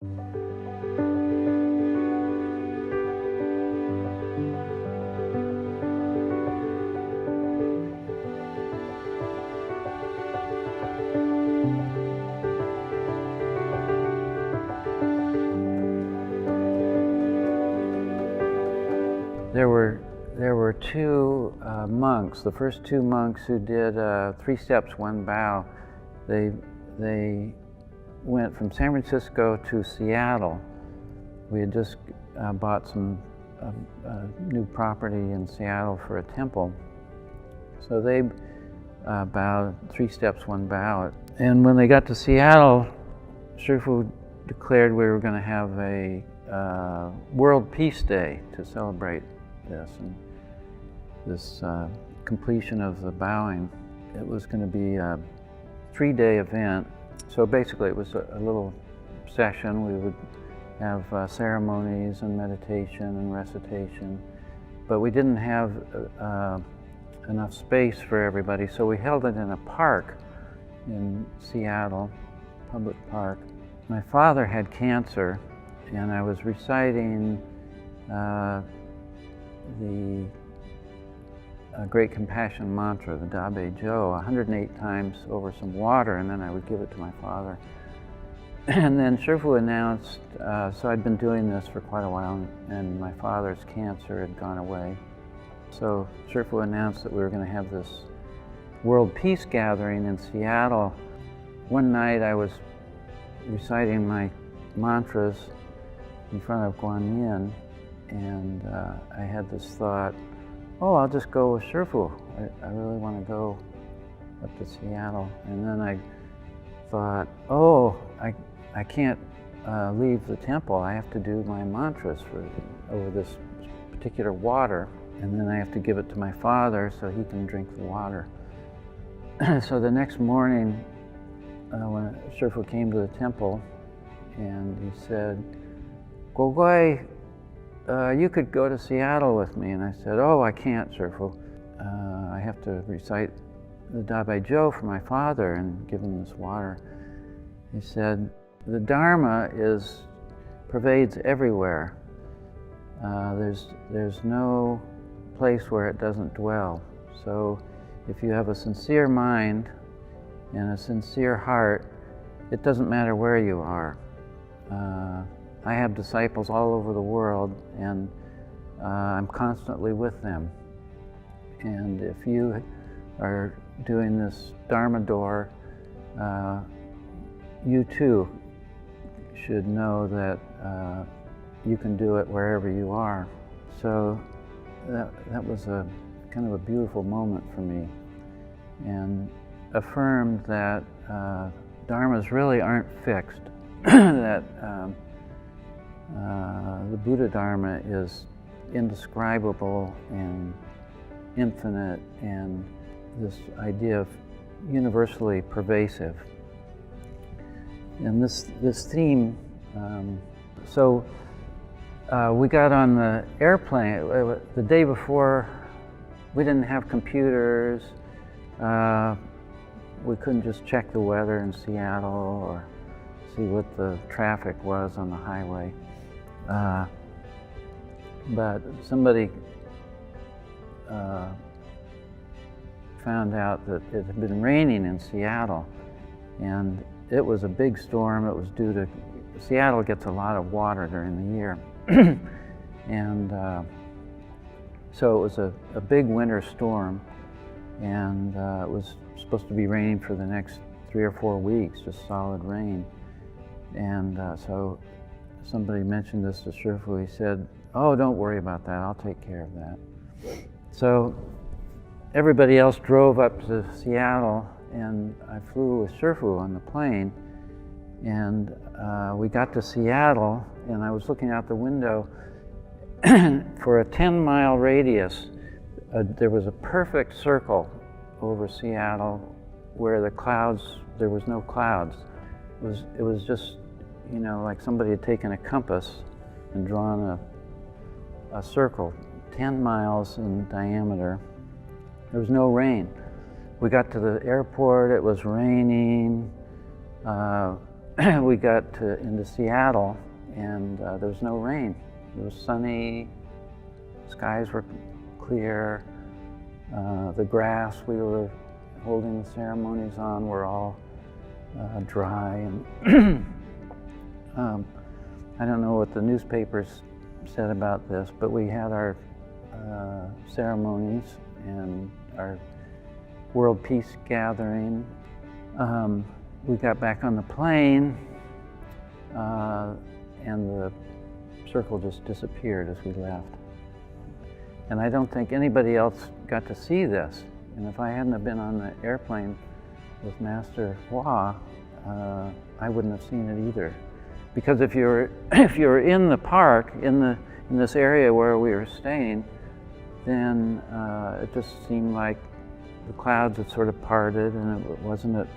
There were two monks, the first two monks who did 3 steps, 1 bow. They went from San Francisco to Seattle. We had just bought some new property in Seattle for a temple. So they bowed 3 steps, 1 bow. And when they got to Seattle, Shifu declared we were going to have a World Peace Day to celebrate this, and this completion of the bowing. It was going to be a 3-day event. So basically it was a little session. We would have ceremonies and meditation and recitation, but we didn't have enough space for everybody, so we held it in a park in Seattle, public park. My father had cancer, and I was reciting the Great Compassion Mantra, the Dabejo, 108 times over some water, and then I would give it to my father. And then Shifu announced, so I'd been doing this for quite a while, and my father's cancer had gone away. So Shifu announced that we were going to have this World Peace Gathering in Seattle. One night I was reciting my mantras in front of Guanyin, and I had this thought, oh, I'll just go with Shifu. I really want to go up to Seattle. And then I thought, oh, I can't leave the temple. I have to do my mantras over this particular water, and then I have to give it to my father so he can drink the water. So the next morning, when Shifu came to the temple, and he said, Gogoi, you could go to Seattle with me. And I said, oh, I can't, Shifu. I have to recite the Dabejo for my father and give him this water. He said, the Dharma pervades everywhere. There's no place where it doesn't dwell. So if you have a sincere mind and a sincere heart, it doesn't matter where you are. I have disciples all over the world, and I'm constantly with them. And if you are doing this Dharma door, you too should know that you can do it wherever you are. So that was a kind of a beautiful moment for me, and affirmed that dharmas really aren't fixed, that the Buddha Dharma is indescribable and infinite, and this idea of universally pervasive. And this theme, so we got on the airplane the day before. We didn't have computers. We couldn't just check the weather in Seattle or see what the traffic was on the highway. But somebody found out that it had been raining in Seattle, and it was a big storm. It was due to, Seattle gets a lot of water during the year. And so it was a big winter storm, and it was supposed to be raining for the next 3 or 4 weeks, just solid rain. And so somebody mentioned this to Shifu. He said, oh, don't worry about that, I'll take care of that. So everybody else drove up to Seattle, and I flew with Shifu on the plane. And we got to Seattle, and I was looking out the window. For a 10-mile radius, there was a perfect circle over Seattle where the clouds, there was no clouds. It was just, you know, like somebody had taken a compass and drawn a circle 10 miles in diameter. There was no rain. We got to the airport, it was raining. we got into Seattle, and there was no rain. It was sunny, skies were clear, the grass we were holding the ceremonies on were all dry, and I don't know what the newspapers said about this, but we had our ceremonies and our World Peace Gathering. We got back on the plane, and the circle just disappeared as we left. And I don't think anybody else got to see this. And if I hadn't have been on the airplane with Master Hua, I wouldn't have seen it either. Because if you're in the park, in this area where we were staying, then it just seemed like the clouds had sort of parted, and it wasn't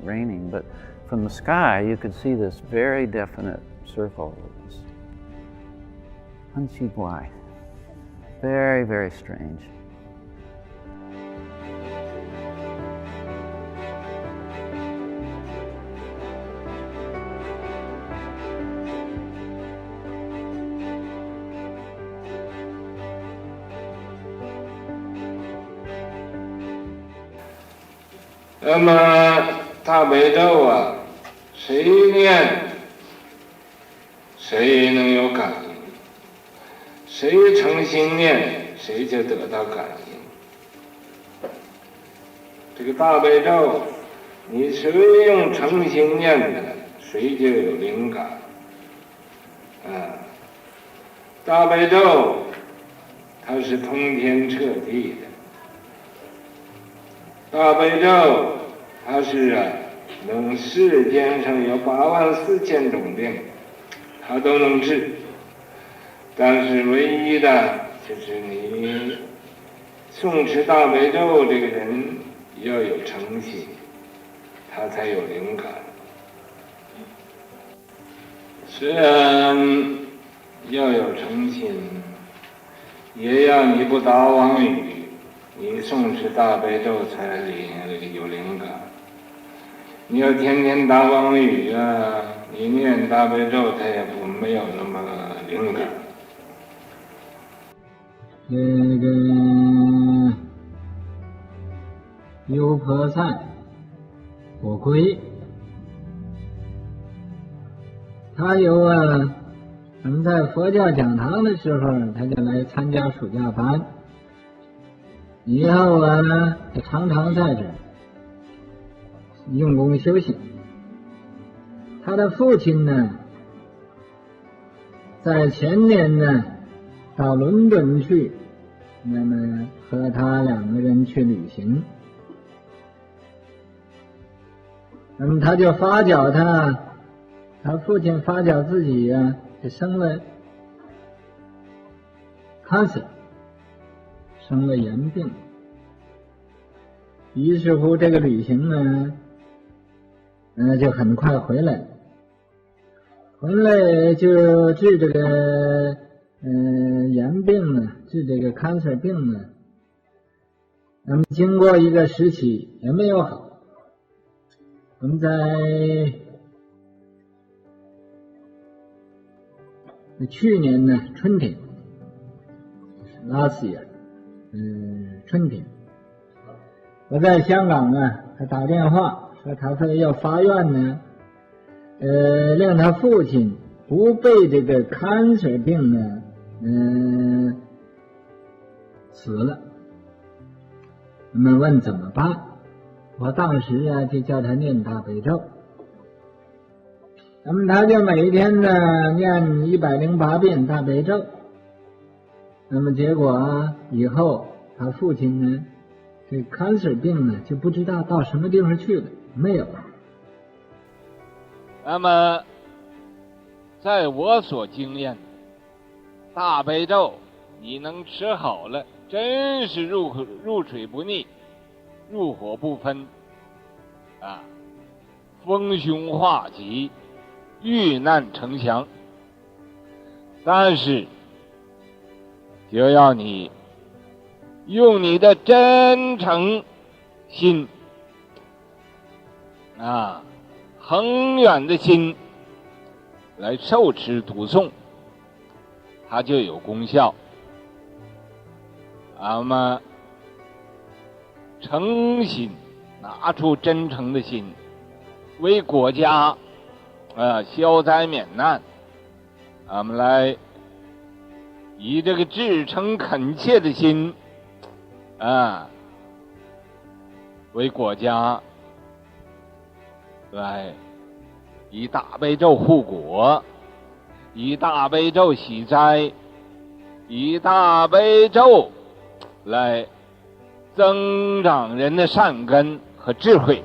raining. But from the sky, you could see this very definite circle. It was 很奇怪, very, very strange. "那么大悲咒啊，谁念，谁能有感应；谁诚心念，谁就得到感应。这个大悲咒，你谁用诚心念的，谁就有灵感。大悲咒，它是通天彻地的。大悲咒，它是能世间上有84000种病，它都能治。但是唯一的就是你诵持大悲咒这个人要有诚心，他才有灵感。虽然要有诚心，也要你不打妄语。你诵持大悲咒才有灵感。你要天天打妄语你念大悲咒它也没有那么灵感。这个优婆塞果龟，他我们在佛教讲堂的时候，他就来参加暑假班。以后就常常在这儿用功修行。他的父亲呢，在前年呢到伦敦去，那么和他2个人去旅行，那么他就发觉他父亲发觉自己就生了 cancer， 生了炎病。于是乎这个旅行呢就很快回来了，就治这个炎病呢，治这个 cancer 病呢，那么经过一个时期也没有好。我们在去年呢春天，last year， 春天，我在香港他打电话说他非要发愿呢，令他父亲不被这个 cancer 病呢死了。那么问怎么办？我当时就叫他念大悲咒，那么他就每天呢念108遍大悲咒。那么结果以后他父亲呢这 cancer 病呢就不知道到什么地方去了，没有。那么在我所经验，大悲咒你能吃好了，真是入水不腻，入火不分逢凶化吉，遇难成祥。但是就要你用你的真诚心恒远的心来受持读诵，它就有功效。那么诚心，拿出真诚的心，为国家消灾免难，我们来以这个至诚恳切的心为国家来以大悲咒护国，以大悲咒洗灾，以大悲咒来增长人的善根和智慧。